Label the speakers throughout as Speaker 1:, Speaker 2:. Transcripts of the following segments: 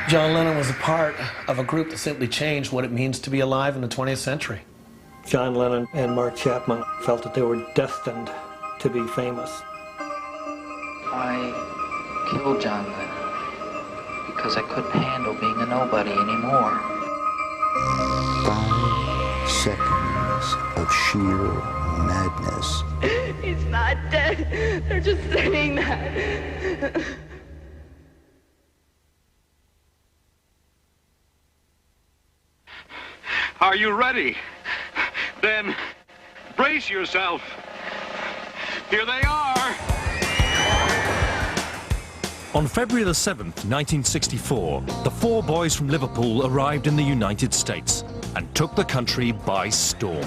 Speaker 1: John Lennon was a part of a group that simply changed what it means to be alive in the 20th century.
Speaker 2: John Lennon and Mark Chapman felt that they were destined to be famous.
Speaker 3: I killed John Lennon because I couldn't handle being a nobody anymore.
Speaker 4: 5 seconds of sheer madness.
Speaker 5: He's not dead. They're just saying that.
Speaker 6: Are you ready? Then brace yourself. Here they are.
Speaker 7: On February the 7th, 1964, the 4 boys from Liverpool arrived in the United States and took the country by storm.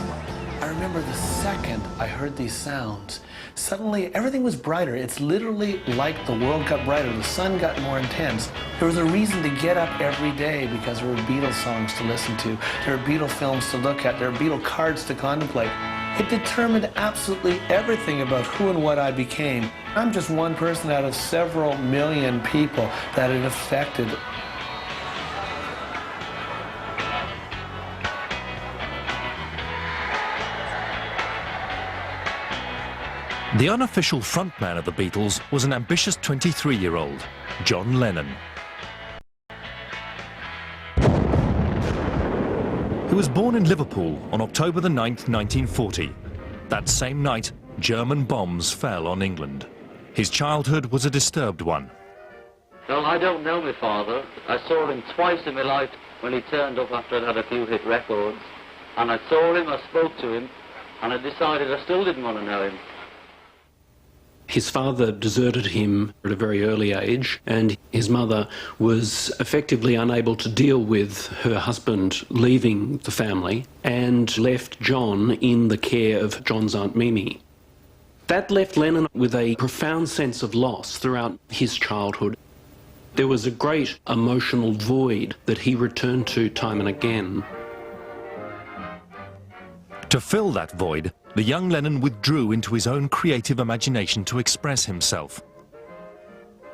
Speaker 1: I remember the second I heard these sounds, suddenly everything was brighter. It's literally like the world got brighter, the sun got more intense. There was a reason to get up every day because there were Beatles songs to listen to, there were Beatles films to look at, there were Beatles cards to contemplate. It determined absolutely everything about who and what I became. I'm just one person out of several million people that it affected.
Speaker 7: The unofficial frontman of the Beatles was an ambitious 23-year-old, John Lennon. He was born in Liverpool on October the 9th, 1940. That same night, German bombs fell on England. His childhood was a disturbed one.
Speaker 8: Well, I don't know my father. I saw him twice in my life when he turned up after I'd had a few hit records. And I saw him, I spoke to him, and I decided I still didn't want to know him.
Speaker 9: His father deserted him at a very early age, and his mother was effectively unable to deal with her husband leaving the family and left John in the care of John's Aunt Mimi. That left Lennon with a profound sense of loss throughout his childhood. There was a great emotional void that he returned to time and again.
Speaker 7: To fill that void, the young Lennon withdrew into his own creative imagination to express himself.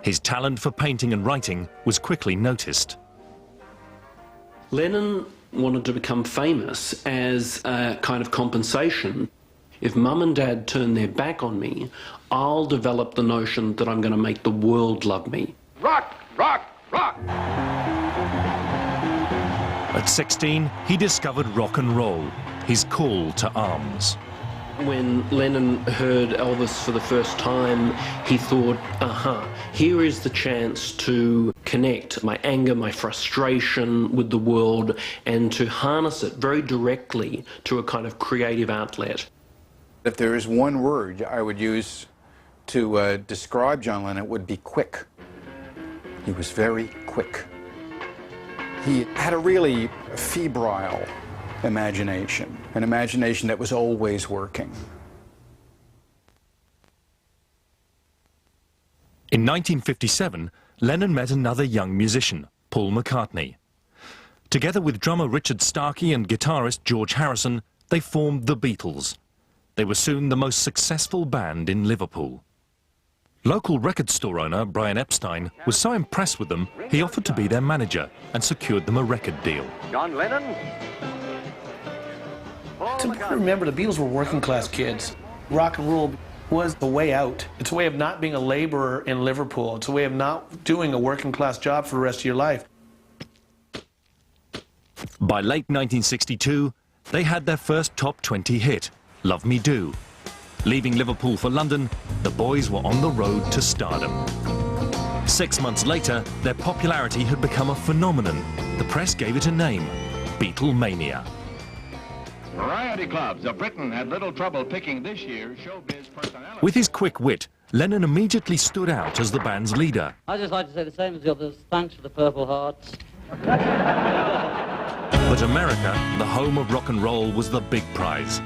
Speaker 7: His talent for painting and writing was quickly noticed.
Speaker 9: Lennon wanted to become famous as a kind of compensation. If Mum and Dad turn their back on me, I'll develop the notion that I'm going to make the world love me.
Speaker 6: Rock, rock, rock!
Speaker 7: At 16, he discovered rock and roll, his call to arms.
Speaker 9: When Lennon heard Elvis for the first time, he thought, here is the chance to connect my anger, my frustration with the world, and to harness it very directly to a kind of creative outlet.
Speaker 10: If there is one word I would use to describe John Lennon, it would be quick. He was very quick. He had a really febrile imagination, an imagination that was always working.
Speaker 7: In 1957, Lennon met another young musician, Paul McCartney. Together with drummer Richard Starkey and guitarist George Harrison, they formed the Beatles. They were soon the most successful band in Liverpool. Local record store owner Brian Epstein was so impressed with them, he offered to be their manager and secured them a record deal.
Speaker 6: John Lennon?
Speaker 1: It's important to remember the Beatles were working class kids. Rock and roll was the way out. It's a way of not being a laborer in Liverpool. It's a way of not doing a working class job for the rest of your life.
Speaker 7: By late 1962, they had their first top 20 hit, Love Me Do. Leaving Liverpool for London, the boys were on the road to stardom. 6 months later, their popularity had become a phenomenon. The press gave it a name, Beatlemania.
Speaker 6: Variety clubs of Britain had little trouble picking this year's showbiz personality.
Speaker 7: With his quick wit, Lennon immediately stood out as the band's leader.
Speaker 8: I'd just like to say the same as the others. Thanks for the Purple Hearts.
Speaker 7: But America, the home of rock and roll, was the big prize.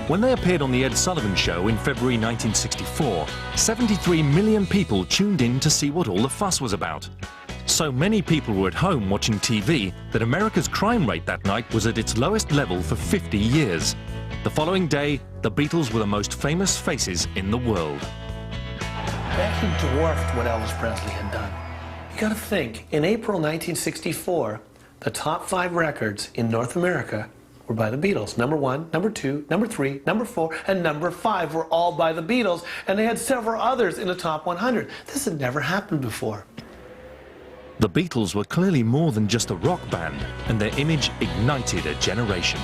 Speaker 7: When they appeared on The Ed Sullivan Show in February 1964, 73 million people tuned in to see what all the fuss was about. So many people were at home watching TV that America's crime rate that night was at its lowest level for 50 years. The following day, the Beatles were the most famous faces in the world.
Speaker 1: They actually dwarfed what Elvis Presley had done. You gotta think, in April 1964, the top 5 records in North America were by the Beatles. Number 1, number 2, number 3, number 4, and number 5 were all by the Beatles, and they had several others in the top 100. This had never happened before.
Speaker 7: The Beatles were clearly more than just a rock band, and their image ignited a generation.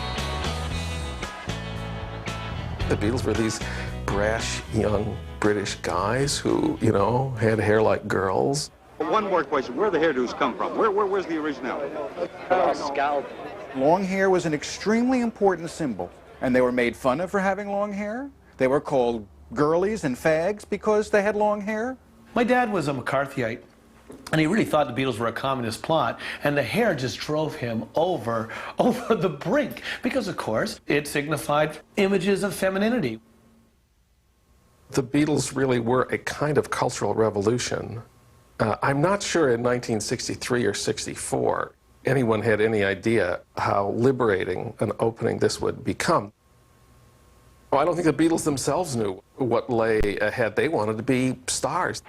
Speaker 11: The Beatles were these brash, young British guys who, you know, had hair like girls.
Speaker 12: One more question. Where the hairdos come from? Where's the originality?
Speaker 3: Scalp.
Speaker 10: Long hair was an extremely important symbol, and they were made fun of for having long hair. They were called girlies and fags because they had long hair.
Speaker 1: My dad was a McCarthyite, and he really thought the Beatles were a communist plot, and the hair just drove him over the brink, because, of course, it signified images of femininity.
Speaker 11: The Beatles really were a kind of cultural revolution. I'm not sure in 1963 or 64 anyone had any idea how liberating an opening this would become. I don't think the Beatles themselves knew what lay ahead. They wanted to be stars.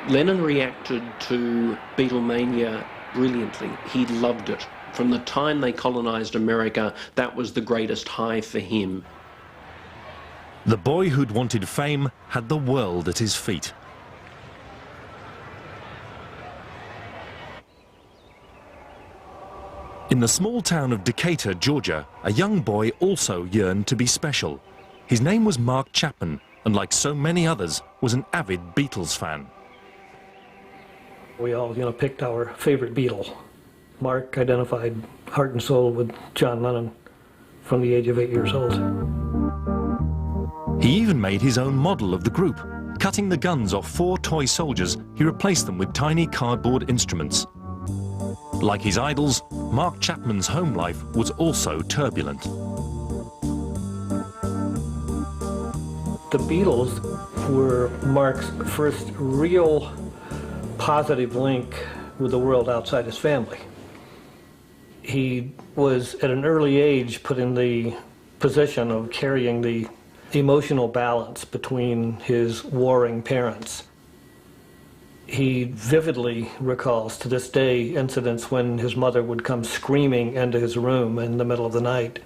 Speaker 9: Lennon reacted to Beatlemania brilliantly. He loved it. From the time they colonized America, that was the greatest high for him.
Speaker 7: The boy who'd wanted fame had the world at his feet. In the small town of Decatur, Georgia, a young boy also yearned to be special. His name was Mark Chapman, and like so many others, was an avid Beatles fan.
Speaker 2: We all, picked our favorite Beatle. Mark identified heart and soul with John Lennon from the age of 8 years old.
Speaker 7: He even made his own model of the group. Cutting the guns off 4 toy soldiers, he replaced them with tiny cardboard instruments. Like his idols, Mark Chapman's home life was also turbulent.
Speaker 2: The Beatles were Mark's first real positive link with the world outside his family. He was at an early age put in the position of carrying the emotional balance between his warring parents. He vividly recalls to this day incidents when his mother would come screaming into his room in the middle of the night,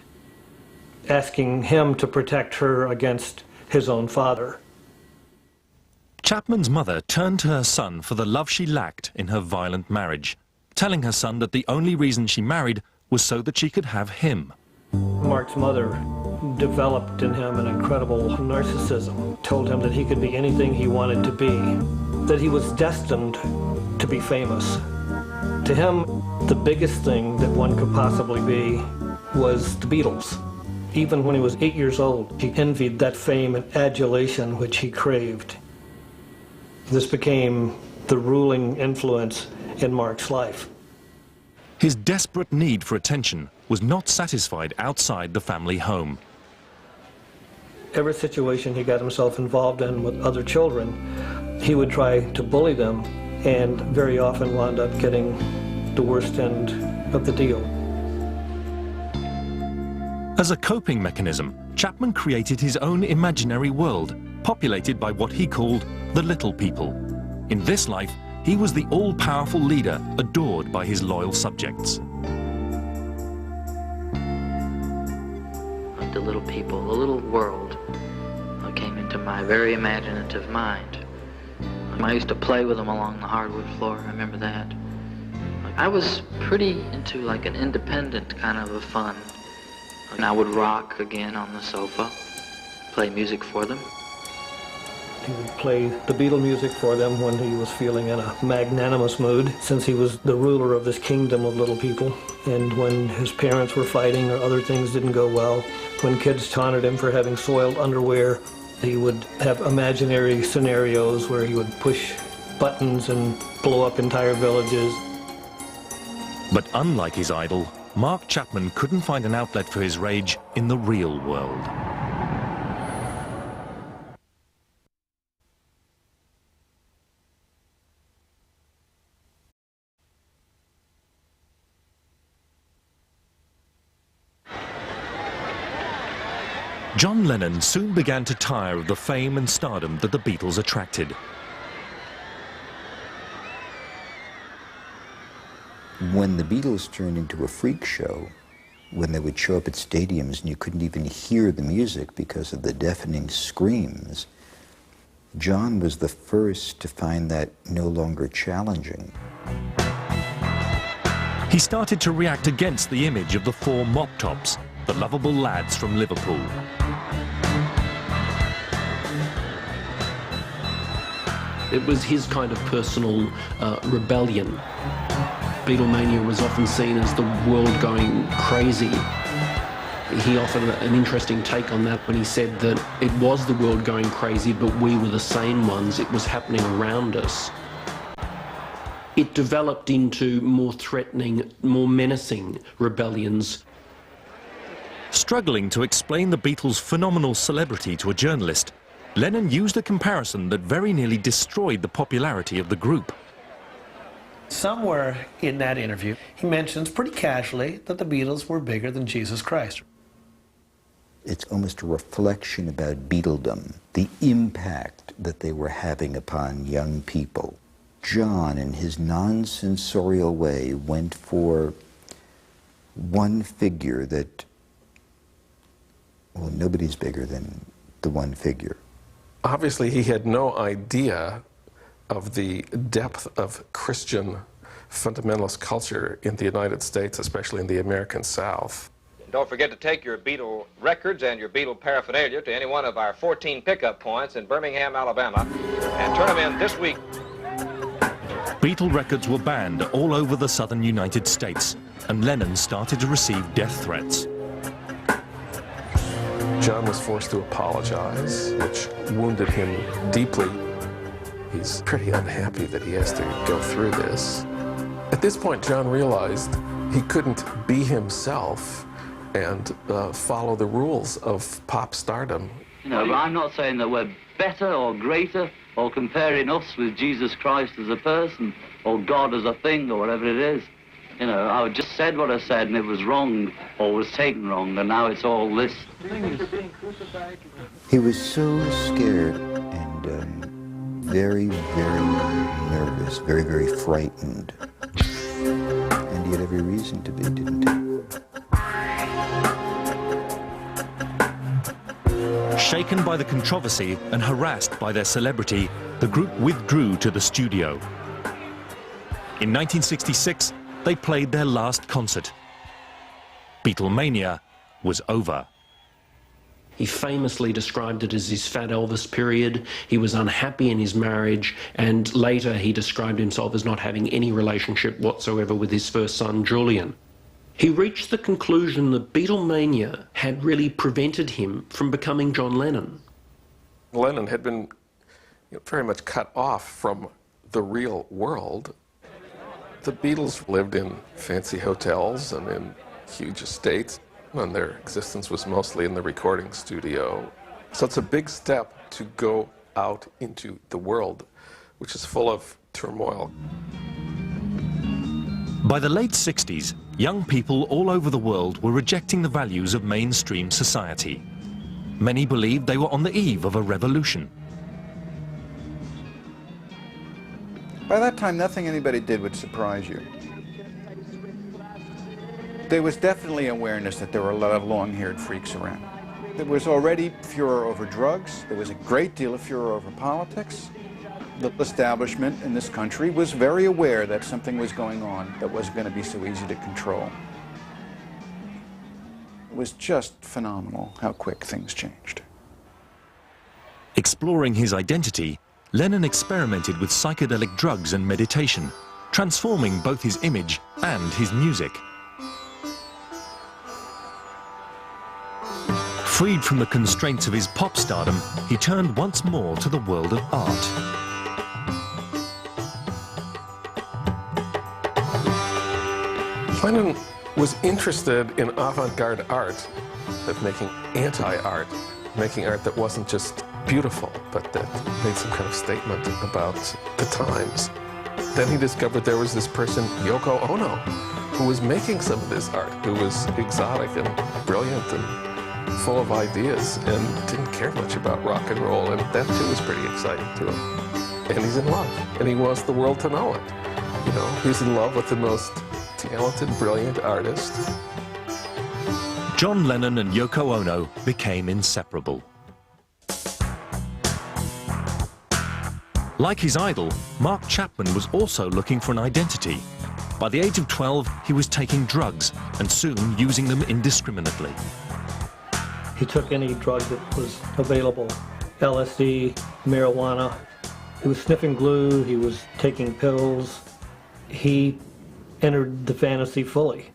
Speaker 2: asking him to protect her against his own father.
Speaker 7: Chapman's mother turned to her son for the love she lacked in her violent marriage, telling her son that the only reason she married was so that she could have him.
Speaker 2: Mark's mother developed in him an incredible narcissism, told him that he could be anything he wanted to be, that he was destined to be famous. To him, the biggest thing that one could possibly be was the Beatles. Even when he was 8 years old, he envied that fame and adulation which he craved. This became the ruling influence in Mark's life.
Speaker 7: His desperate need for attention was not satisfied outside the family home.
Speaker 2: Every situation he got himself involved in with other children, he would try to bully them, and very often wound up getting the worst end of the deal.
Speaker 7: As a coping mechanism, Chapman created his own imaginary world, populated by what he called the little people. In this life, he was the all-powerful leader, adored by his loyal subjects.
Speaker 3: The little people, the little world came into my very imaginative mind. I used to play with them along the hardwood floor, I remember that. I was pretty into like an independent kind of a fun. And I would rock again on the sofa, play music for them.
Speaker 2: He would play the Beatle music for them when he was feeling in a magnanimous mood, since he was the ruler of this kingdom of little people. And when his parents were fighting or other things didn't go well, when kids taunted him for having soiled underwear, he would have imaginary scenarios where he would push buttons and blow up entire villages.
Speaker 7: But unlike his idol, Mark Chapman couldn't find an outlet for his rage in the real world. John Lennon soon began to tire of the fame and stardom that the Beatles attracted.
Speaker 4: When the Beatles turned into a freak show, when they would show up at stadiums and you couldn't even hear the music because of the deafening screams, John was the first to find that no longer challenging.
Speaker 7: He started to react against the image of the four mop tops, the lovable lads from Liverpool.
Speaker 9: It was his kind of personal rebellion. Beatlemania was often seen as the world going crazy. He offered an interesting take on that when he said that it was the world going crazy, but we were the sane ones. It was happening around us. It developed into more threatening, more menacing rebellions.
Speaker 7: Struggling to explain the Beatles' phenomenal celebrity to a journalist, Lennon used a comparison that very nearly destroyed the popularity of the group.
Speaker 1: Somewhere in that interview, he mentions pretty casually that the Beatles were bigger than Jesus Christ.
Speaker 4: It's almost a reflection about Beatledom, the impact that they were having upon young people. John, in his non-sensorial way, went for one figure that, well, nobody's bigger than the one figure.
Speaker 11: Obviously, he had no idea of the depth of Christian fundamentalist culture in the United States, especially in the American South.
Speaker 13: Don't forget to take your Beatle records and your Beatle paraphernalia to any one of our 14 pickup points in Birmingham, Alabama, and turn them in this week.
Speaker 7: Beatle records were banned all over the southern United States, and Lennon started to receive death threats.
Speaker 11: John was forced to apologize, which wounded him deeply. He's pretty unhappy that he has to go through this. At this point, John realized he couldn't be himself and follow the rules of pop stardom.
Speaker 8: You know, but I'm not saying that we're better or greater or comparing us with Jesus Christ as a person or God as a thing or whatever it is. You know, I just said what I said and it was wrong or was taken wrong, and now it's all this.
Speaker 4: He was so scared and very, very nervous, very, very frightened. And he had every reason to be, didn't he?
Speaker 7: Shaken by the controversy and harassed by their celebrity, the group withdrew to the studio. In 1966, they played their last concert. Beatlemania was over.
Speaker 9: He famously described it as his Fat Elvis period. He was unhappy in his marriage, and later he described himself as not having any relationship whatsoever with his first son, Julian. He reached the conclusion that Beatlemania had really prevented him from becoming John Lennon.
Speaker 11: Lennon had been very much cut off from the real world. The Beatles lived in fancy hotels and in huge estates, and their existence was mostly in the recording studio. So it's a big step to go out into the world, which is full of turmoil.
Speaker 7: By the late 60s, young people all over the world were rejecting the values of mainstream society. Many believed they were on the eve of a revolution.
Speaker 10: By that time, nothing anybody did would surprise you. There was definitely awareness that there were a lot of long-haired freaks around. There was already furor over drugs. There was a great deal of furor over politics. The establishment in this country was very aware that something was going on that wasn't going to be so easy to control. It was just phenomenal how quick things changed.
Speaker 7: Exploring his identity, Lennon experimented with psychedelic drugs and meditation, transforming both his image and his music. Freed from the constraints of his pop stardom, he turned once more to the world of art.
Speaker 11: Lennon was interested in avant-garde art, of making anti-art, making art that wasn't just beautiful, but that made some kind of statement about the times. Then he discovered there was this person, Yoko Ono, who was making some of this art, who was exotic and brilliant and full of ideas and didn't care much about rock and roll, and that too was pretty exciting to him. And he's in love, and he wants the world to know it. You know, he's in love with the most talented, brilliant artist.
Speaker 7: John Lennon and Yoko Ono became inseparable. Like his idol, Mark Chapman was also looking for an identity. By the age of 12, he was taking drugs and soon using them indiscriminately.
Speaker 2: He took any drug that was available, LSD, marijuana. He was sniffing glue, he was taking pills. He entered the fantasy fully.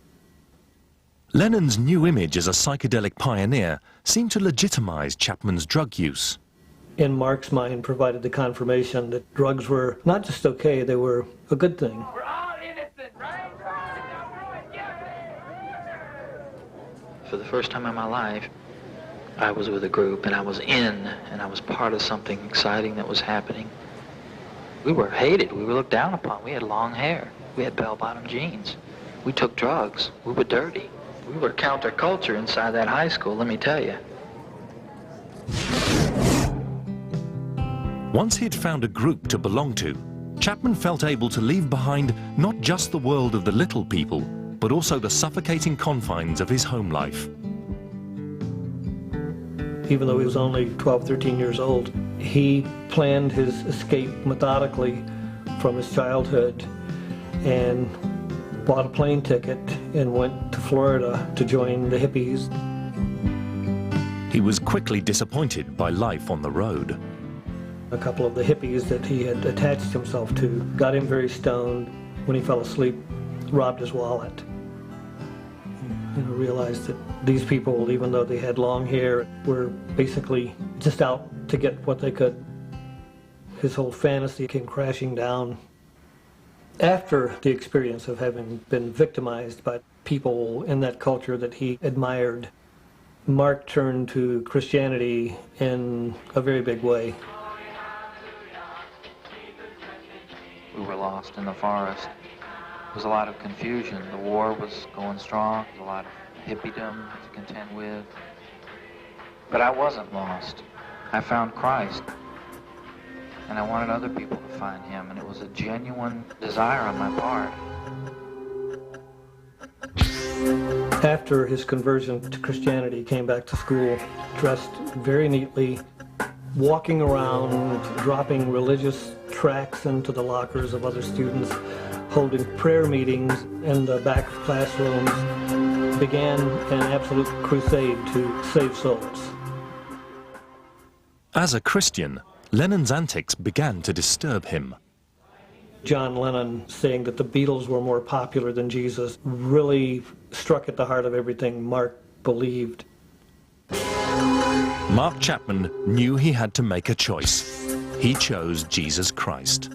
Speaker 7: Lennon's new image as a psychedelic pioneer seemed to legitimize Chapman's drug use.
Speaker 2: In Mark's mind, provided the confirmation that drugs were not just okay, they were a good thing.
Speaker 5: We're all innocent, right?
Speaker 3: For the first time in my life, I was with a group and I was part of something exciting that was happening. We were hated, we were looked down upon. We had long hair, we had bell-bottom jeans. We took drugs, we were dirty. We were counterculture inside that high school, let me tell you.
Speaker 7: Once he'd found a group to belong to, Chapman felt able to leave behind not just the world of the little people, but also the suffocating confines of his home life.
Speaker 2: Even though he was only 12, 13 years old, he planned his escape methodically from his childhood and bought a plane ticket and went to Florida to join the hippies.
Speaker 7: He was quickly disappointed by life on the road.
Speaker 2: A couple of the hippies that he had attached himself to got him very stoned. When he fell asleep, robbed his wallet. And realized that these people, even though they had long hair, were basically just out to get what they could. His whole fantasy came crashing down. After the experience of having been victimized by people in that culture that he admired, Mark turned to Christianity in a very big way.
Speaker 3: We were lost in the forest. There was a lot of confusion. The war was going strong. There was a lot of hippiedom to contend with. But I wasn't lost. I found Christ. And I wanted other people to find him. And it was a genuine desire on my part.
Speaker 2: After his conversion to Christianity, he came back to school, dressed very neatly, walking around, dropping religious tracts into the lockers of other students, holding prayer meetings in the back of classrooms, began an absolute crusade to save souls.
Speaker 7: As a Christian, Lennon's antics began to disturb him.
Speaker 2: John Lennon saying that the Beatles were more popular than Jesus really struck at the heart of everything Mark believed.
Speaker 7: Mark Chapman knew he had to make a choice. He chose Jesus Christ.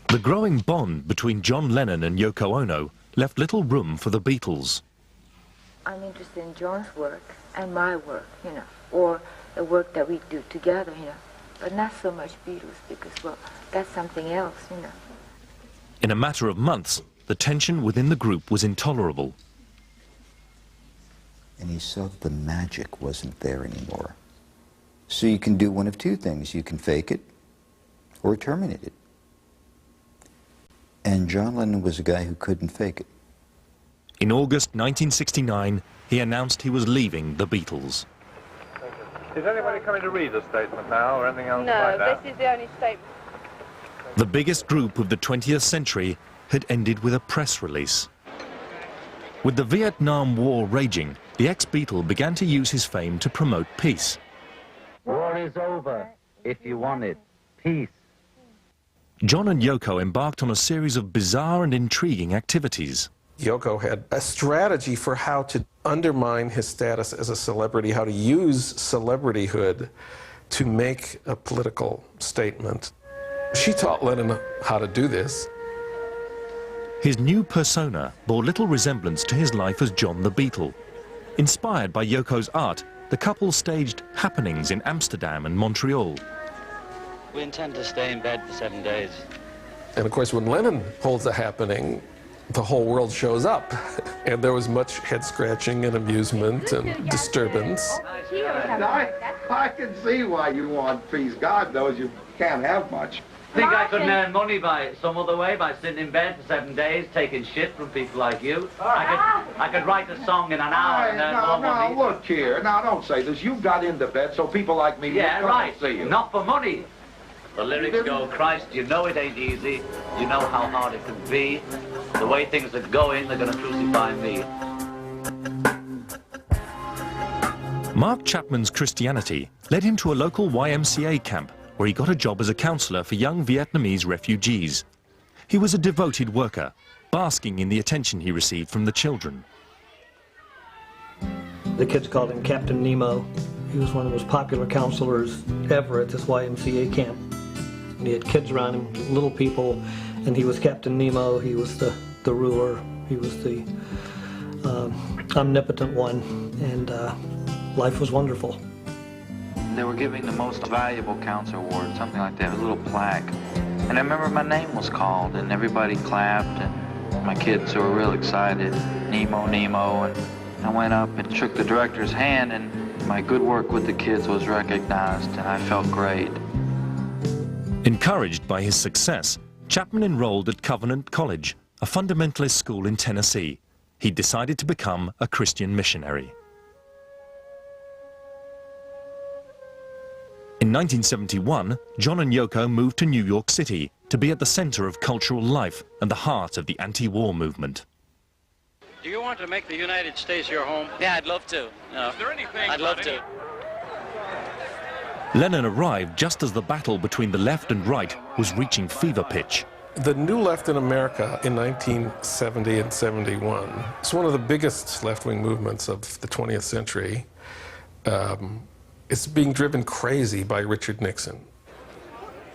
Speaker 7: The growing bond between John Lennon and Yoko Ono left little room for the Beatles.
Speaker 14: I'm interested in John's work and my work, you know, or the work that we do together, you know, but not so much Beatles because, well, that's something else, you know.
Speaker 7: In a matter of months, the tension within the group was intolerable.
Speaker 4: And he saw that the magic wasn't there anymore. So you can do one of two things. You can fake it or terminate it. And John Lennon was a guy who couldn't fake it.
Speaker 7: In August 1969, he announced he was leaving the Beatles.
Speaker 15: Is anybody coming to read the statement now or anything else
Speaker 5: No,
Speaker 15: like that?
Speaker 5: this is the only statement.
Speaker 7: The biggest group of the 20th century had ended with a press release. With the Vietnam War raging, the ex-Beatle began to use his fame to promote peace.
Speaker 8: War is over, if you want it. Peace.
Speaker 7: John and Yoko embarked on a series of bizarre and intriguing activities.
Speaker 11: Yoko had a strategy for how to undermine his status as a celebrity, how to use celebrityhood to make a political statement. She taught Lennon how to do this.
Speaker 7: His new persona bore little resemblance to his life as John the Beatle. Inspired by Yoko's art, the couple staged happenings in Amsterdam and Montreal.
Speaker 8: We intend to stay in bed for 7 days.
Speaker 11: And of course, when Lennon holds a happening, the whole world shows up. And there was much head-scratching and amusement and disturbance.
Speaker 12: I can see why you want peace. God knows you can't have much.
Speaker 8: Think I could earn money by some other way, by sitting in bed for 7 days, taking shit from people like you? I could write a song in an hour and earn more money.
Speaker 16: Now, look here. Now, don't say this. You got into bed so people like me
Speaker 8: Yeah,
Speaker 16: would
Speaker 8: right.
Speaker 16: see you.
Speaker 8: Not for money. The lyrics go, Christ, you know it ain't easy. You know how hard it can be. The way things are going, they're going to crucify me.
Speaker 7: Mark Chapman's Christianity led him to a local YMCA camp where he got a job as a counselor for young Vietnamese refugees. He was a devoted worker, basking in the attention he received from the children.
Speaker 2: The kids called him Captain Nemo. He was one of the most popular counselors ever at this YMCA camp. He had kids around him, little people, and he was Captain Nemo. He was the ruler. He was the omnipotent one, and life was wonderful.
Speaker 3: They were giving the most valuable counselor award, something like that, a little plaque. And I remember my name was called, and everybody clapped, and my kids were real excited, Nemo, Nemo, and I went up and shook the director's hand, and my good work with the kids was recognized, and I felt great.
Speaker 7: Encouraged by his success, Chapman enrolled at Covenant College, a fundamentalist school in Tennessee. He decided to become a Christian missionary. In 1971, John and Yoko moved to New York City to be at the center of cultural life and the heart of the anti-war movement.
Speaker 17: Do you want to make the United States your home?
Speaker 8: Yeah, I'd love to.
Speaker 17: Is there anything
Speaker 8: I'd love to.
Speaker 7: Lennon arrived just as the battle between the left and right was reaching fever pitch.
Speaker 11: The New Left in America in 1970 and 71 is one of the biggest left-wing movements of the 20th century. It's being driven crazy by Richard Nixon.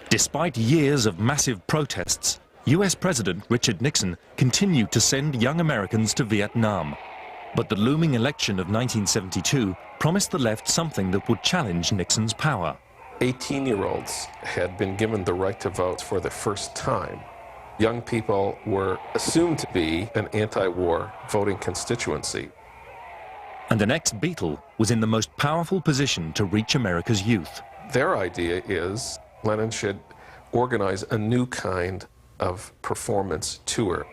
Speaker 7: Despite years of massive protests, US President Richard Nixon continued to send young Americans to Vietnam. But the looming election of 1972 promised the left something that would challenge Nixon's power.
Speaker 11: 18-year-olds had been given the right to vote for the first time. Young people were assumed to be an anti-war voting constituency.
Speaker 7: And an ex-Beatle was in the most powerful position to reach America's youth.
Speaker 11: Their idea is Lennon should organize a new kind of performance tour.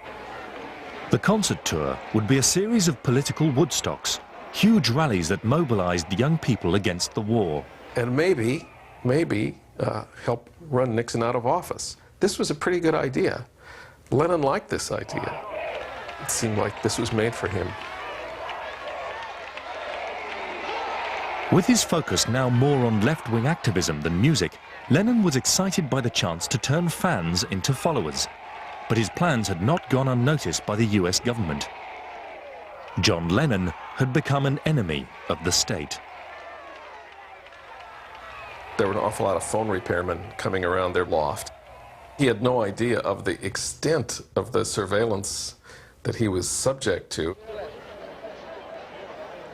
Speaker 7: The concert tour would be a series of political Woodstocks, huge rallies that mobilized young people against the war.
Speaker 11: And maybe help run Nixon out of office. This was a pretty good idea. Lennon liked this idea. It seemed like this was made for him.
Speaker 7: With his focus now more on left-wing activism than music, Lennon was excited by the chance to turn fans into followers. But his plans had not gone unnoticed by the US government. John Lennon had become an enemy of the state.
Speaker 11: There were an awful lot of phone repairmen coming around their loft. He had no idea of the extent of the surveillance that he was subject to.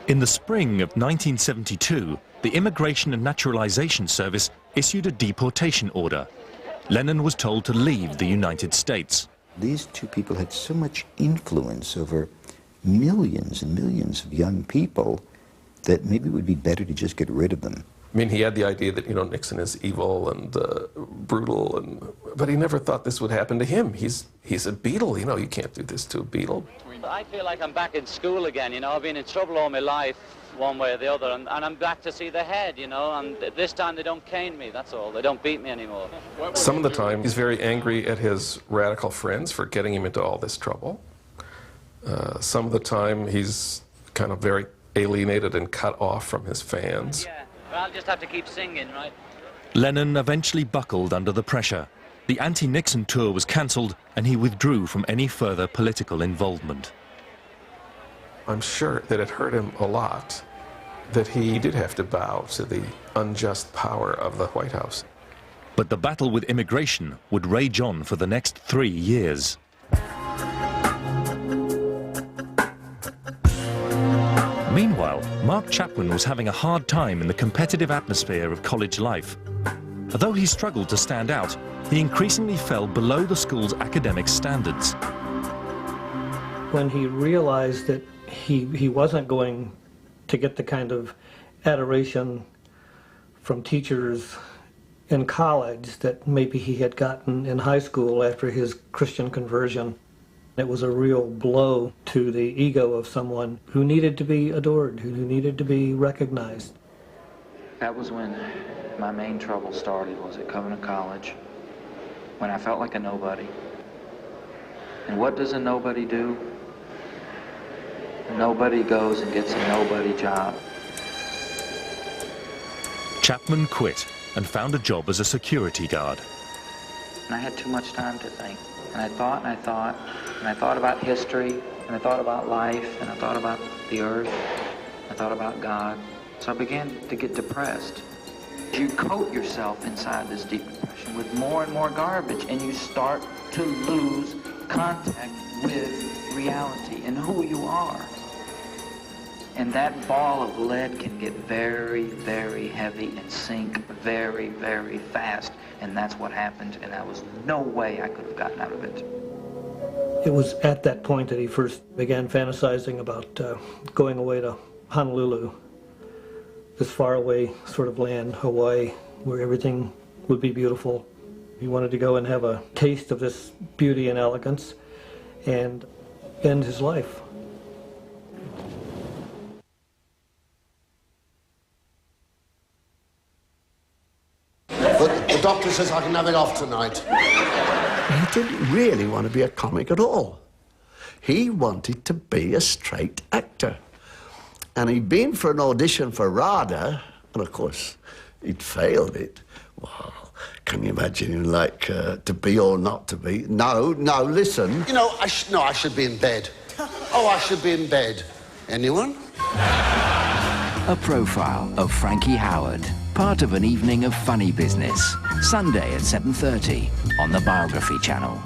Speaker 7: In the spring of 1972, the Immigration and Naturalization Service issued a deportation order. Lennon was told to leave the United States.
Speaker 4: These two people had so much influence over millions and millions of young people that maybe it would be better to just get rid of them.
Speaker 11: I mean, he had the idea that, Nixon is evil and brutal, but he never thought this would happen to him. He's a Beatle, you can't do this to a Beatle.
Speaker 17: I feel like I'm back in school again, I've been in trouble all my life, one way or the other, and I'm back to see the head, and this time they don't cane me, that's all. They don't beat me anymore.
Speaker 11: Some of the time, he's very angry at his radical friends for getting him into all this trouble. Some of the time, he's kind of very alienated and cut off from his fans.
Speaker 17: Yeah, well, I'll just have to keep singing, right?
Speaker 7: Lennon eventually buckled under the pressure. The anti-Nixon tour was cancelled, and he withdrew from any further political involvement.
Speaker 11: I'm sure that it hurt him a lot that he did have to bow to the unjust power of the White House.
Speaker 7: But the battle with immigration would rage on for the next 3 years. Meanwhile, Mark Chapman was having a hard time in the competitive atmosphere of college life. Although he struggled to stand out, he increasingly fell below the school's academic standards.
Speaker 2: When he realized that he wasn't going to get the kind of adoration from teachers in college that maybe he had gotten in high school after his Christian conversion. It was a real blow to the ego of someone who needed to be adored, who needed to be recognized.
Speaker 3: That was when my main trouble started, was at Covenant College, when I felt like a nobody. And what does a nobody do? Nobody goes and gets a nobody job.
Speaker 7: Chapman quit and found a job as a security guard.
Speaker 3: And I had too much time to think. And I thought, and I thought, and I thought about history, and I thought about life, and I thought about the earth, I thought about God. So I began to get depressed. You coat yourself inside this deep depression with more and more garbage, and you start to lose contact with reality and who you are. And that ball of lead can get very, very heavy and sink very, very fast. And that's what happened, and there was no way I could have gotten out of it.
Speaker 2: It was at that point that he first began fantasizing about going away to Honolulu, this faraway sort of land, Hawaii, where everything would be beautiful. He wanted to go and have a taste of this beauty and elegance and end his life.
Speaker 18: But the doctor says I can have it off tonight.
Speaker 19: He didn't really want to be a comic at all. He wanted to be a straight actor. And he'd been for an audition for RADA, and of course, he'd failed it. Well, can you imagine him like to be or not to be? No, listen.
Speaker 18: You know, I should be in bed. Oh, I should be in bed. Anyone?
Speaker 20: A profile of Frankie Howard, part of an evening of funny business. Sunday at 7:30 on the Biography Channel.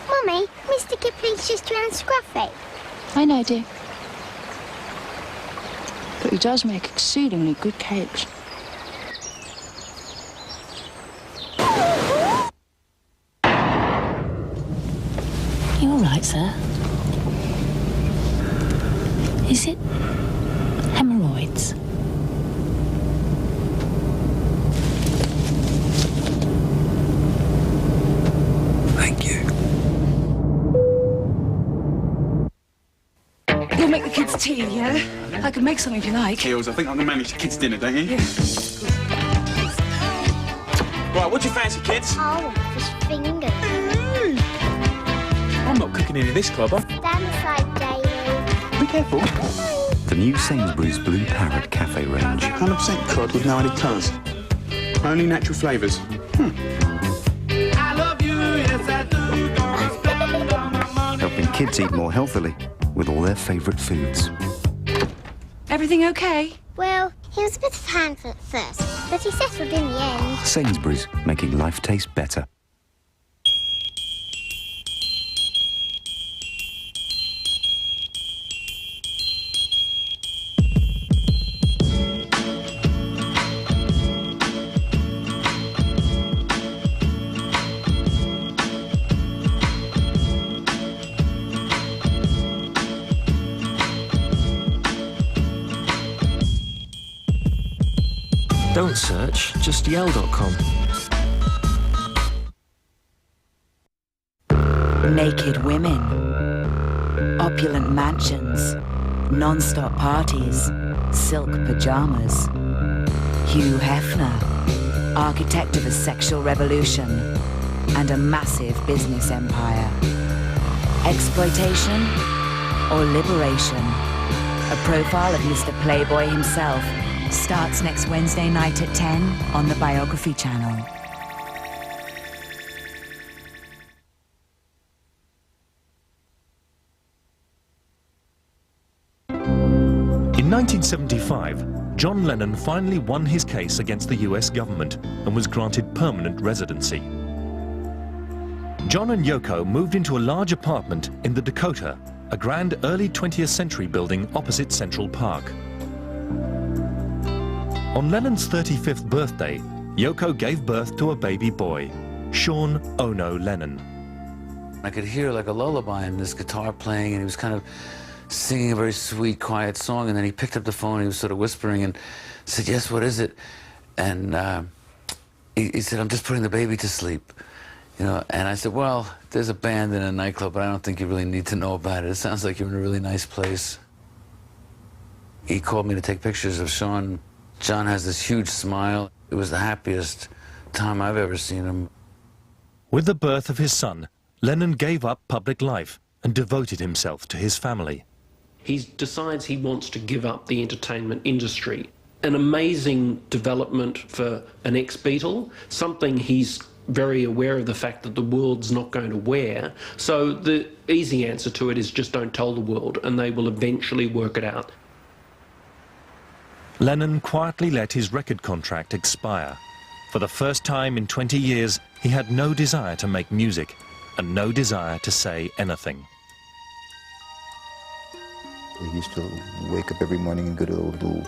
Speaker 21: Mummy, Mr. Kipling's just around Scruffy.
Speaker 22: I know, dear. But he does make exceedingly good cakes. You all right, sir? Is it hemorrhoids?
Speaker 19: Thank you.
Speaker 23: You'll make the kids tea, yeah? I can make some if you like.
Speaker 24: Hills, I think I can manage the kids' dinner, don't you?
Speaker 23: Yeah.
Speaker 24: Right, what do you fancy, kids?
Speaker 21: Oh, fish fingers.
Speaker 24: I'm not cooking any of this, Clobber.
Speaker 21: Stand aside, David.
Speaker 24: Be careful.
Speaker 25: The new Sainsbury's Blue Parrot Cafe range.
Speaker 24: 100% cod with no added colours. Only natural flavours.
Speaker 25: I love you, yes I do. Helping kids eat more healthily with all their favourite foods.
Speaker 23: Everything okay?
Speaker 21: Well, he was a bit of a handful at first, but he settled in the end.
Speaker 25: Sainsbury's, making life taste better.
Speaker 26: Don't search, just yell.com.
Speaker 27: Naked women, opulent mansions, non-stop parties, silk pajamas. Hugh Hefner, architect of a sexual revolution and a massive business empire. Exploitation or liberation? A profile of Mr. Playboy himself starts next Wednesday night at 10 on the Biography Channel.
Speaker 7: In 1975, John Lennon finally won his case against the US government and was granted permanent residency. John and Yoko moved into a large apartment in the Dakota, a grand early 20th century building opposite Central Park. On Lennon's 35th birthday, Yoko gave birth to a baby boy, Sean Ono Lennon.
Speaker 1: I could hear like a lullaby and this guitar playing, and he was kind of singing a very sweet, quiet song, and then he picked up the phone and he was sort of whispering and said, "Yes, what is it?" And he said, "I'm just putting the baby to sleep." You know, and I said, "Well, there's a band in a nightclub, but I don't think you really need to know about it. It sounds like you're in a really nice place." He called me to take pictures of Sean. John has this huge smile. It was the happiest time I've ever seen him.
Speaker 7: With the birth of his son, Lennon gave up public life and devoted himself to his family.
Speaker 6: He decides he wants to give up the entertainment industry. An amazing development for an ex-Beatle, something he's very aware of the fact that the world's not going to wear. So the easy answer to it is just don't tell the world, and they will eventually work it out.
Speaker 7: Lennon quietly let his record contract expire. For the first time in 20 years, he had no desire to make music and no desire to say anything.
Speaker 4: He used to wake up every morning and go to a little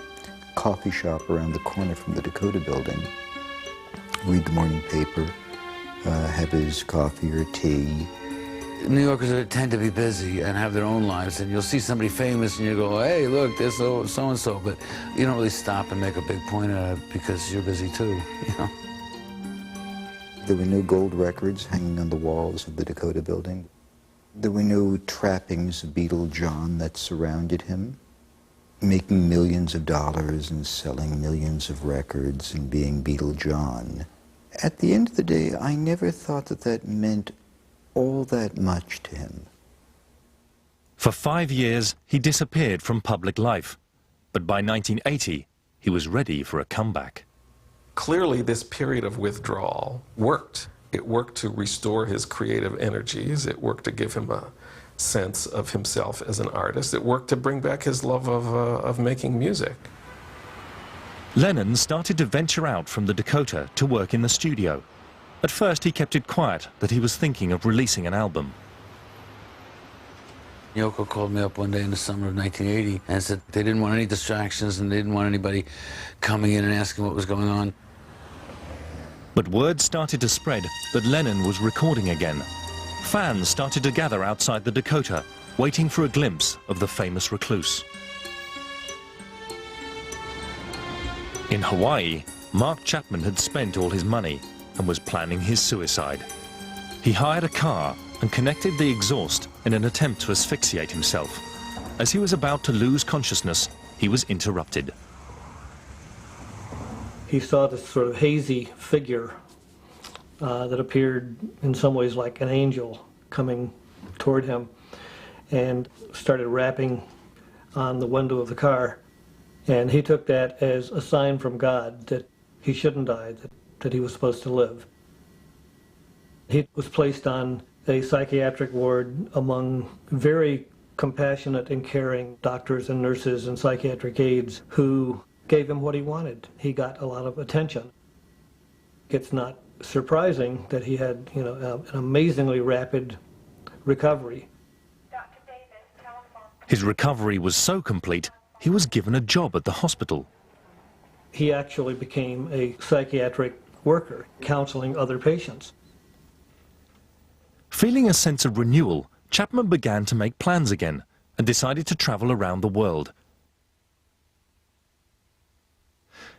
Speaker 4: coffee shop around the corner from the Dakota building, read the morning paper, have his coffee or tea.
Speaker 1: New Yorkers tend to be busy and have their own lives, and you'll see somebody famous and you go, "Hey, look, there's so-and-so," but you don't really stop and make a big point out of it because you're busy too, you know.
Speaker 4: There were no gold records hanging on the walls of the Dakota building. There were no trappings of Beatle John that surrounded him, making millions of dollars and selling millions of records and being Beatle John. At the end of the day, I never thought that that meant all that much to him.
Speaker 7: For 5 years, he disappeared from public life. But by 1980, he was ready for a comeback.
Speaker 11: Clearly, this period of withdrawal worked. It worked to restore his creative energies. It worked to give him a sense of himself as an artist. It worked to bring back his love of making music.
Speaker 7: Lennon started to venture out from the Dakota to work in the studio. At first, he kept it quiet that he was thinking of releasing an album.
Speaker 1: Yoko called me up one day in the summer of 1980 and said they didn't want any distractions and they didn't want anybody coming in and asking what was going on.
Speaker 7: But word started to spread that Lennon was recording again. Fans started to gather outside the Dakota, waiting for a glimpse of the famous recluse. In Hawaii, Mark Chapman had spent all his money and was planning his suicide. He hired a car and connected the exhaust in an attempt to asphyxiate himself. As he was about to lose consciousness, he was interrupted.
Speaker 2: He saw this sort of hazy figure that appeared in some ways like an angel coming toward him, and started rapping on the window of the car. And he took that as a sign from God that he shouldn't die, that he was supposed to live. He was placed on a psychiatric ward among very compassionate and caring doctors and nurses and psychiatric aides who gave him what he wanted. He got a lot of attention. It's not surprising that he had, an amazingly rapid recovery.
Speaker 7: His recovery was so complete, he was given a job at the hospital.
Speaker 2: He actually became a psychiatric worker, counseling other patients.
Speaker 7: Feeling a sense of renewal, Chapman began to make plans again and decided to travel around the world.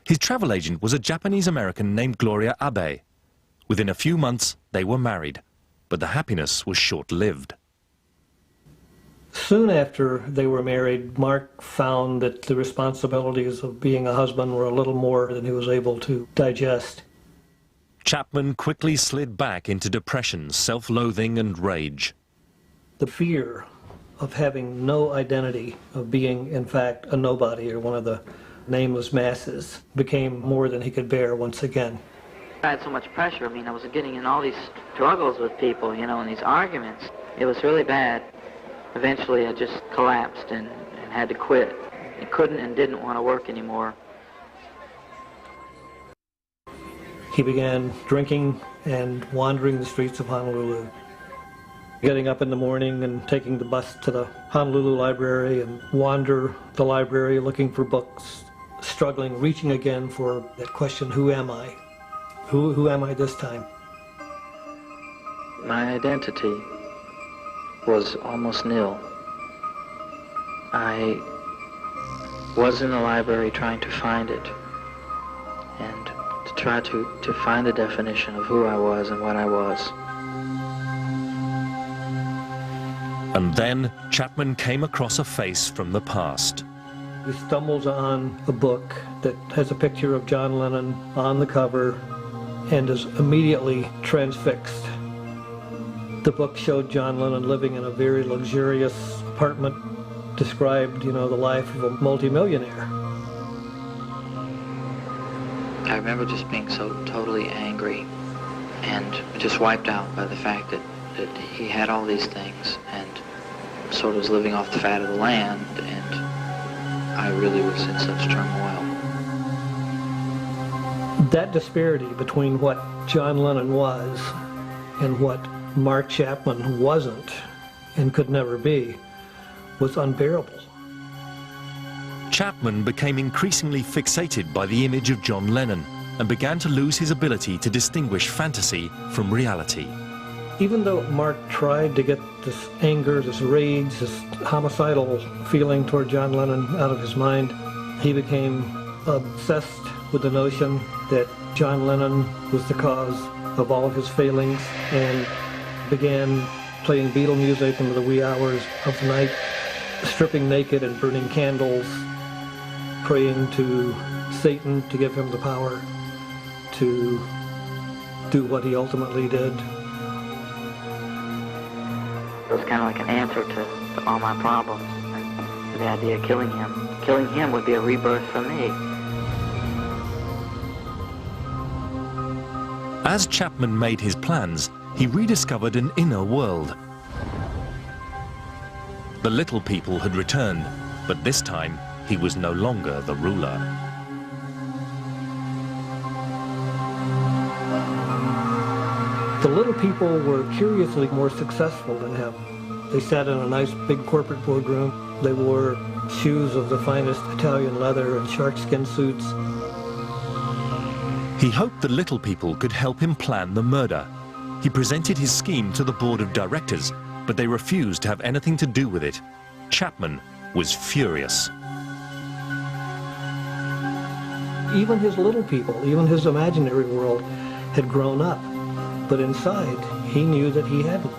Speaker 7: His travel agent was a Japanese-American named Gloria Abe. Within a few months, they were married, but the happiness was short-lived.
Speaker 2: Soon after they were married, Mark found that the responsibilities of being a husband were a little more than he was able to digest.
Speaker 7: Chapman quickly slid back into depression, self-loathing and rage.
Speaker 2: The fear of having no identity, of being, in fact, a nobody or one of the nameless masses, became more than he could bear once again.
Speaker 3: I had so much pressure. I mean, I was getting in all these struggles with people, and these arguments. It was really bad. Eventually, I just collapsed and had to quit. I couldn't and didn't want to work anymore.
Speaker 2: He began drinking and wandering the streets of Honolulu, getting up in the morning and taking the bus to the Honolulu library and wander the library looking for books, struggling, reaching again for that question, who am I? Who am I this time?
Speaker 3: My identity was almost nil. I was in the library trying to find it and to try to find the definition of who I was and what I was.
Speaker 7: And then Chapman came across a face from the past.
Speaker 2: He stumbles on a book that has a picture of John Lennon on the cover and is immediately transfixed. The book showed John Lennon living in a very luxurious apartment, described, the life of a multimillionaire.
Speaker 3: I remember just being so totally angry and just wiped out by the fact that he had all these things and sort of was living off the fat of the land, and I really was in such turmoil.
Speaker 2: That disparity between what John Lennon was and what Mark Chapman wasn't and could never be was unbearable.
Speaker 7: Chapman became increasingly fixated by the image of John Lennon and began to lose his ability to distinguish fantasy from reality.
Speaker 2: Even though Mark tried to get this anger, this rage, this homicidal feeling toward John Lennon out of his mind, he became obsessed with the notion that John Lennon was the cause of all of his failings and began playing Beatle music into the wee hours of the night, stripping naked and burning candles, praying to Satan to give him the power to do what he ultimately did.
Speaker 3: It was kind of like an answer to all my problems. And the idea of killing him would be a rebirth for me.
Speaker 7: As Chapman made his plans, he rediscovered an inner world. The little people had returned, but this time he was no longer the ruler.
Speaker 2: The little people were curiously more successful than him. They sat in a nice big corporate boardroom. They wore shoes of the finest Italian leather and sharkskin suits.
Speaker 7: He hoped the little people could help him plan the murder. He presented his scheme to the board of directors, but they refused to have anything to do with it. Chapman was furious.
Speaker 2: Even his little people, even his imaginary world, had grown up. But inside, he knew that he hadn't.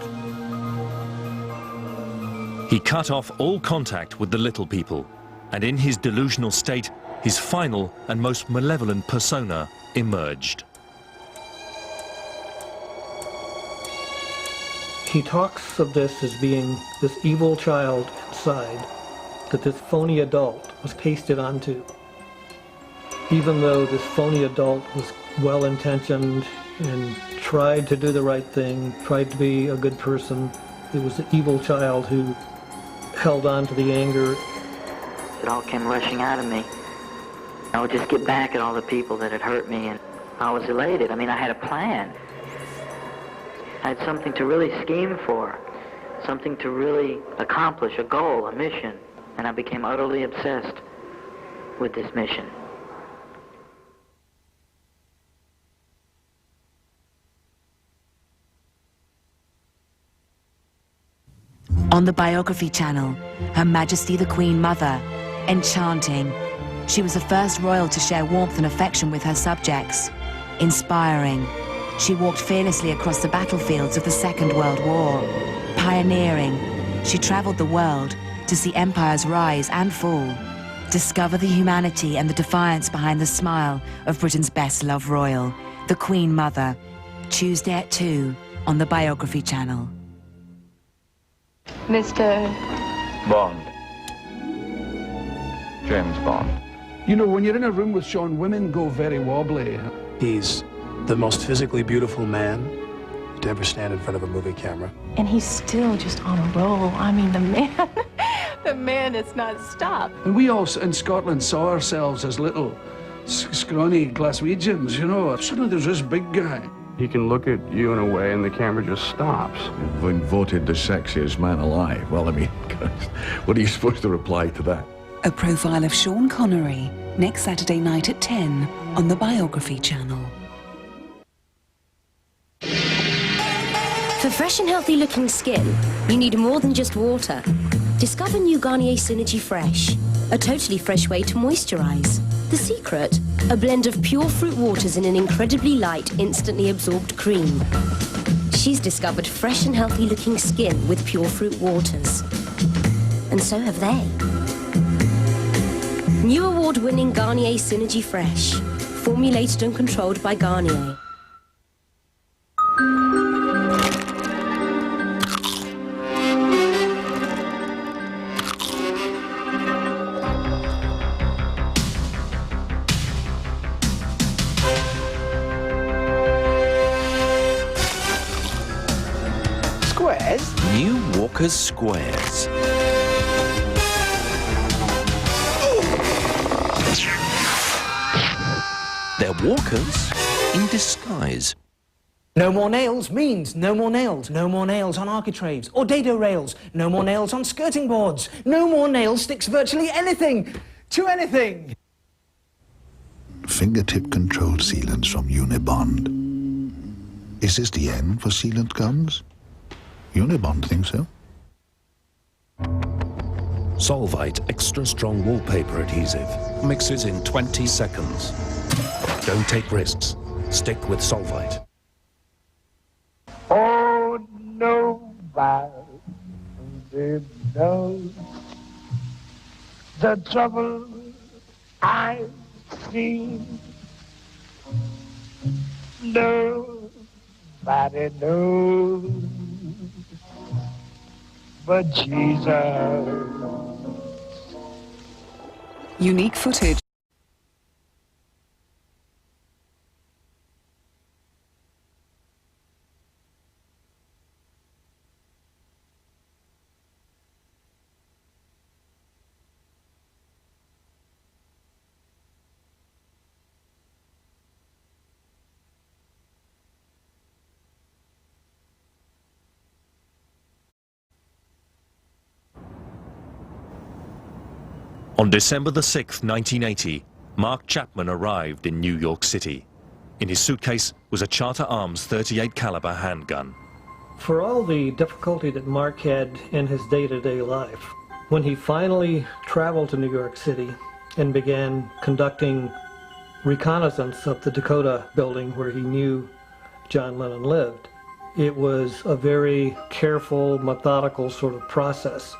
Speaker 7: He cut off all contact with the little people, and in his delusional state, his final and most malevolent persona emerged.
Speaker 2: He talks of this as being this evil child inside that this phony adult was pasted onto. Even though this phony adult was well-intentioned and tried to do the right thing, tried to be a good person, it was the evil child who held on to the anger.
Speaker 3: It all came rushing out of me. I would just get back at all the people that had hurt me, and I was elated. I mean, I had a plan. I had something to really scheme for, something to really accomplish, a goal, a mission, and I became utterly obsessed with this mission.
Speaker 27: On the Biography Channel, Her Majesty the Queen Mother, enchanting. She was the first royal to share warmth and affection with her subjects. Inspiring. She walked fearlessly across the battlefields of the Second World War. Pioneering. She traveled the world to see empires rise and fall. Discover the humanity and the defiance behind the smile of Britain's best-loved royal, the Queen Mother. Tuesday at 2 on the Biography Channel.
Speaker 5: Mr.
Speaker 9: Bond. James Bond.
Speaker 24: You know, when you're in a room with Sean, women go very wobbly.
Speaker 10: He's the most physically beautiful man to ever stand in front of a movie camera.
Speaker 22: And he's still just on a roll. I mean, the man has not stopped.
Speaker 24: And we all in Scotland saw ourselves as little scrawny Glaswegians, you know. Suddenly there's this big guy.
Speaker 9: He can look at you in a way and the camera just stops.
Speaker 12: You've been voted the sexiest man alive. Well, I mean, what are you supposed to reply to that?
Speaker 13: A profile of Sean Connery
Speaker 23: next Saturday night at 10 on the Biography Channel.
Speaker 5: For fresh and healthy looking skin, you need more than just water. Discover new Garnier Synergy Fresh, a totally fresh way to moisturize. The secret? A blend of pure fruit waters in an incredibly light, instantly absorbed cream. She's discovered fresh and healthy looking skin with pure fruit waters. And so have they. New award-winning Garnier Synergy Fresh, formulated and controlled by Garnier.
Speaker 20: Squares? New Walker's Squares. They're walkers in disguise.
Speaker 8: No more nails means no more nails. No more nails on architraves or dado rails. No more nails on skirting boards. No more nails sticks virtually anything to anything.
Speaker 13: Fingertip-controlled sealants from Unibond. Is this the end for sealant guns? Unibond thinks so.
Speaker 14: Solvite extra strong wallpaper adhesive mixes in 20 seconds. Don't take risks. Stick with Solvite.
Speaker 25: Oh, nobody knows the trouble I've seen. Nobody knows but Jesus.
Speaker 23: Unique footage.
Speaker 7: On December the 6th, 1980, Mark Chapman arrived in New York City. In his suitcase was a Charter Arms .38 caliber handgun.
Speaker 2: For all the difficulty that Mark had in his day-to-day life, when he finally traveled to New York City and began conducting reconnaissance of the Dakota building where he knew John Lennon lived, it was a very careful, methodical sort of process.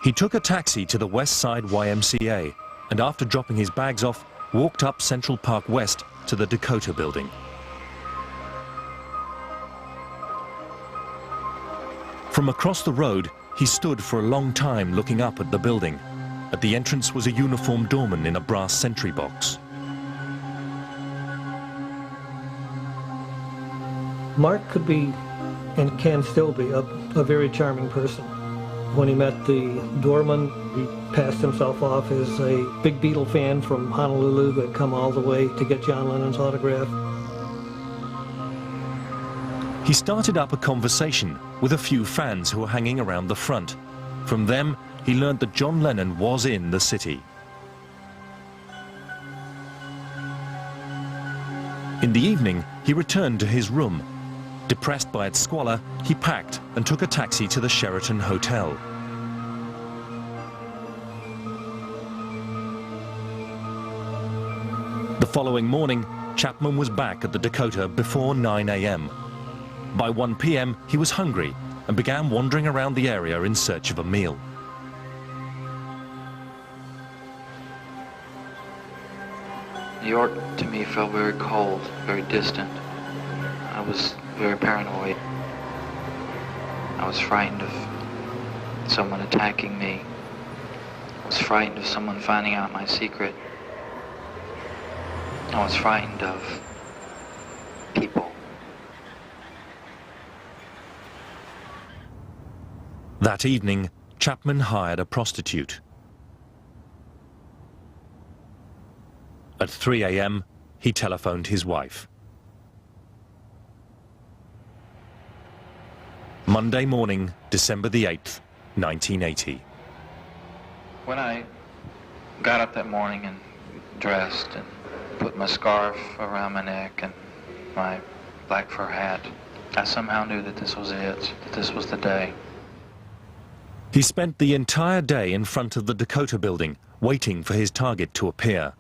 Speaker 7: He took a taxi to the West Side YMCA and after dropping his bags off, walked up Central Park West to the Dakota building. From across the road, he stood for a long time looking up at the building. At the entrance was a uniformed doorman in a brass sentry box.
Speaker 2: Mark could be, and can still be, a very charming person. When he met the doorman, he passed himself off as a big Beatle fan from Honolulu who had come all the way to get John Lennon's autograph.
Speaker 7: He started up a conversation with a few fans who were hanging around the front. From them, he learned that John Lennon was in the city. In the evening, he returned to his room. Depressed by its squalor, he packed and took a taxi to the Sheraton Hotel. The following morning, Chapman was back at the Dakota before 9 a.m. By 1 p.m., he was hungry and began wandering around the area in search of a meal.
Speaker 3: New York, to me, felt very cold, very distant. I was very paranoid. I was frightened of someone attacking me. I was frightened of someone finding out my secret. I was frightened of people.
Speaker 7: That evening, Chapman hired a prostitute. At 3 a.m., he telephoned his wife. Monday morning, December the 8th, 1980.
Speaker 3: When I got up that morning and dressed and put my scarf around my neck and my black fur hat, I somehow knew that this was it, that this was the day.
Speaker 7: He spent the entire day in front of the Dakota building, waiting for his target to appear.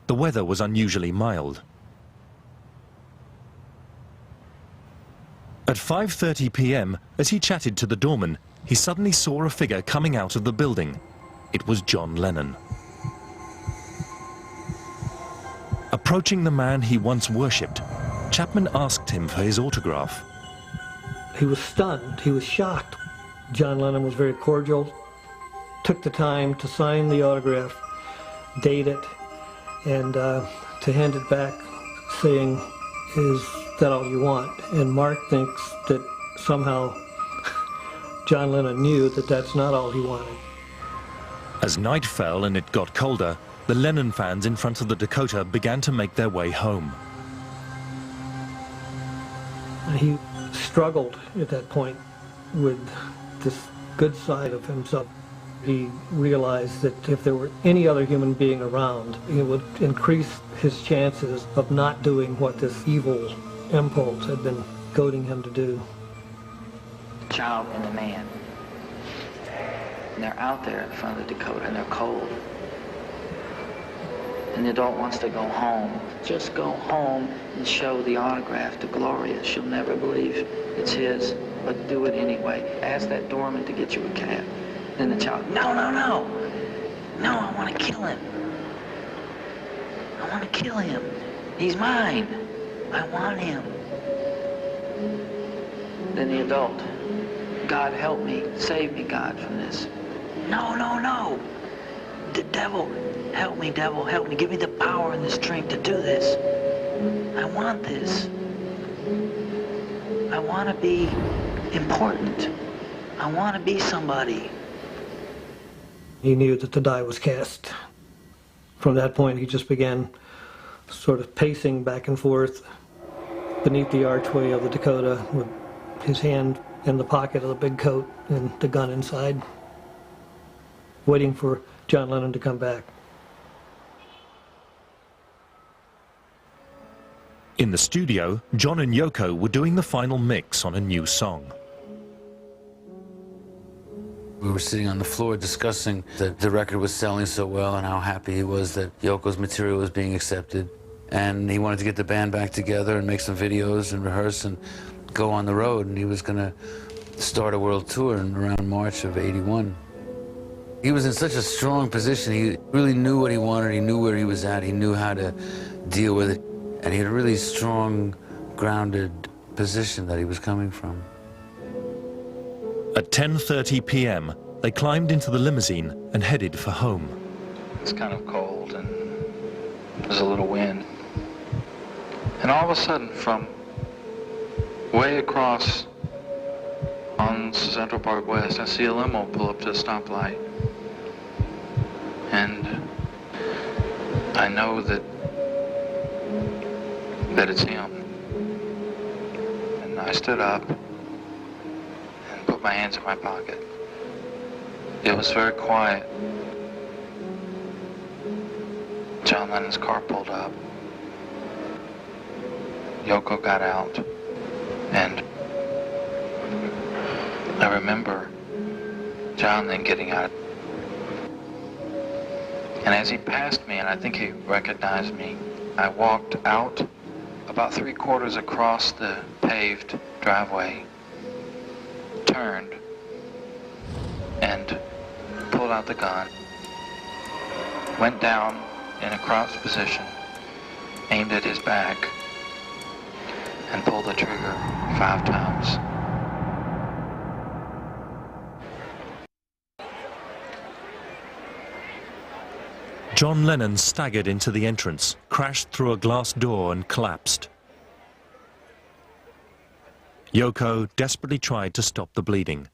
Speaker 7: The weather was unusually mild. At 5:30 p.m., as he chatted to the doorman, he suddenly saw a figure coming out of the building. It was John Lennon. Approaching the man he once worshipped, Chapman asked him for his autograph.
Speaker 2: He was stunned. He was shocked. John Lennon was very cordial, took the time to sign the autograph, date it, and to hand it back saying, "Is that all you want?" And Mark thinks that somehow John Lennon knew that that's not all he wanted.
Speaker 7: As night fell and it got colder, the Lennon fans in front of the Dakota began to make their way home.
Speaker 2: He struggled at that point with this good side of himself. He realized that if there were any other human being around, it would increase his chances of not doing what this evil impulse had been goading him to do.
Speaker 3: The child and the man. And they're out there in front of the Dakota and they're cold. And the adult wants to go home. Just go home and show the autograph to Gloria. She'll never believe it's his, but do it anyway. Ask that doorman to get you a cab. Then the child, no, no, no. No, I want to kill him. I want to kill him. He's mine. I want him. Then the adult, God help me, save me, God, from this. No, no, no. The devil, help me, give me the power and the strength to do this. I want this. I want to be important. I want to be somebody.
Speaker 2: He knew that the die was cast. From that point, he just began sort of pacing back and forth beneath the archway of the Dakota with his hand in the pocket of the big coat and the gun inside, waiting for John Lennon to come back.
Speaker 7: In the studio, John and Yoko were doing the final mix on a new song.
Speaker 1: We were sitting on the floor discussing that the record was selling so well and how happy he was that Yoko's material was being accepted. And he wanted to get the band back together and make some videos and rehearse and go on the road. And he was going to start a world tour in around March of '81. He was in such a strong position. He really knew what he wanted. He knew where he was at. He knew how to deal with it. And he had a really strong, grounded position that he was coming from.
Speaker 7: At 10:30 p.m., they climbed into the limousine and headed for home.
Speaker 3: It's kind of cold and there's a little wind. And all of a sudden, from way across on Central Park West, I see a limo pull up to a stoplight. And I know that it's him. And I stood up and put my hands in my pocket. It was very quiet. John Lennon's car pulled up. Yoko got out. And I remember John then getting out. And as he passed me, and I think he recognized me, I walked out about 3/4 across the paved driveway, turned, and pulled out the gun, went down in a crouched position, aimed at his back, and pulled the trigger 5 times.
Speaker 7: John Lennon staggered into the entrance, crashed through a glass door and collapsed. Yoko desperately tried to stop the bleeding,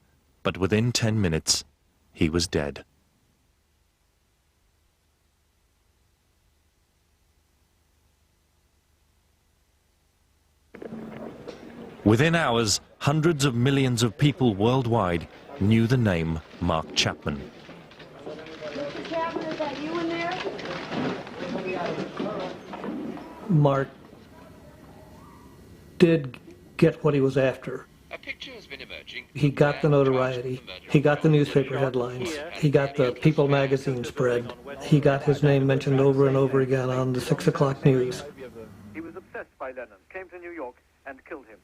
Speaker 7: but within 10 minutes, he was dead. Within hours, hundreds of millions of people worldwide knew the name Mark Chapman.
Speaker 2: Mark did get what he was after. He got the notoriety, he got the newspaper headlines, he got the People magazine spread, he got his name mentioned over and over again on the 6 o'clock news.
Speaker 15: He was obsessed by Lennon, came to New York and killed him.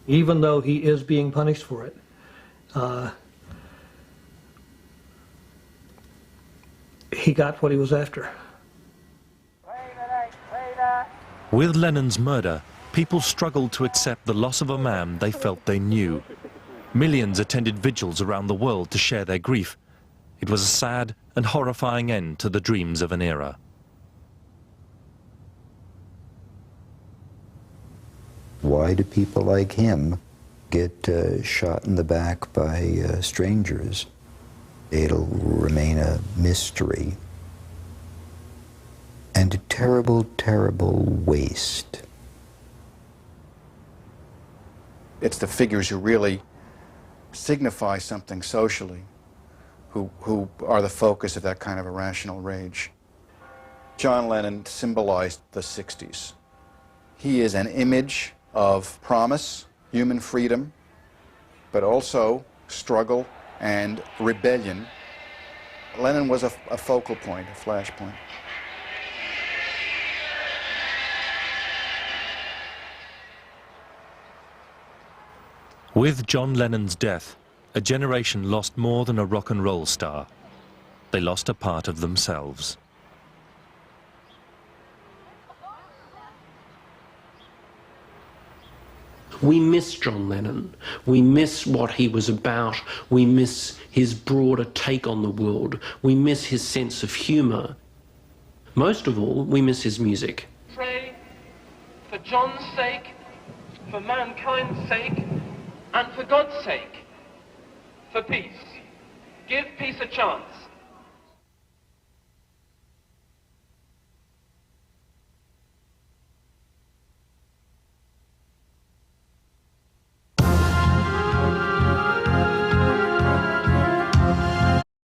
Speaker 2: Even though he is being punished for it, he got what he was after.
Speaker 7: With Lennon's murder, people struggled to accept the loss of a man they felt they knew. Millions attended vigils around the world to share their grief. It was a sad and horrifying end to the dreams of an era.
Speaker 4: Why do people like him get shot in the back by strangers? It'll remain a mystery and a terrible, terrible waste.
Speaker 16: It's the figures who really signify something socially, who are the focus of that kind of irrational rage. John Lennon symbolized the 60s. He is an image of promise, human freedom, but also struggle and rebellion. Lennon was a focal point, a flashpoint.
Speaker 7: With John Lennon's death, a generation lost more than a rock and roll star. They lost a part of themselves.
Speaker 6: We miss John Lennon. We miss what he was about. We miss his broader take on the world. We miss his sense of humour. Most of all, we miss his music.
Speaker 17: Pray for John's sake, for mankind's sake, and for God's sake, for peace. Give peace a chance.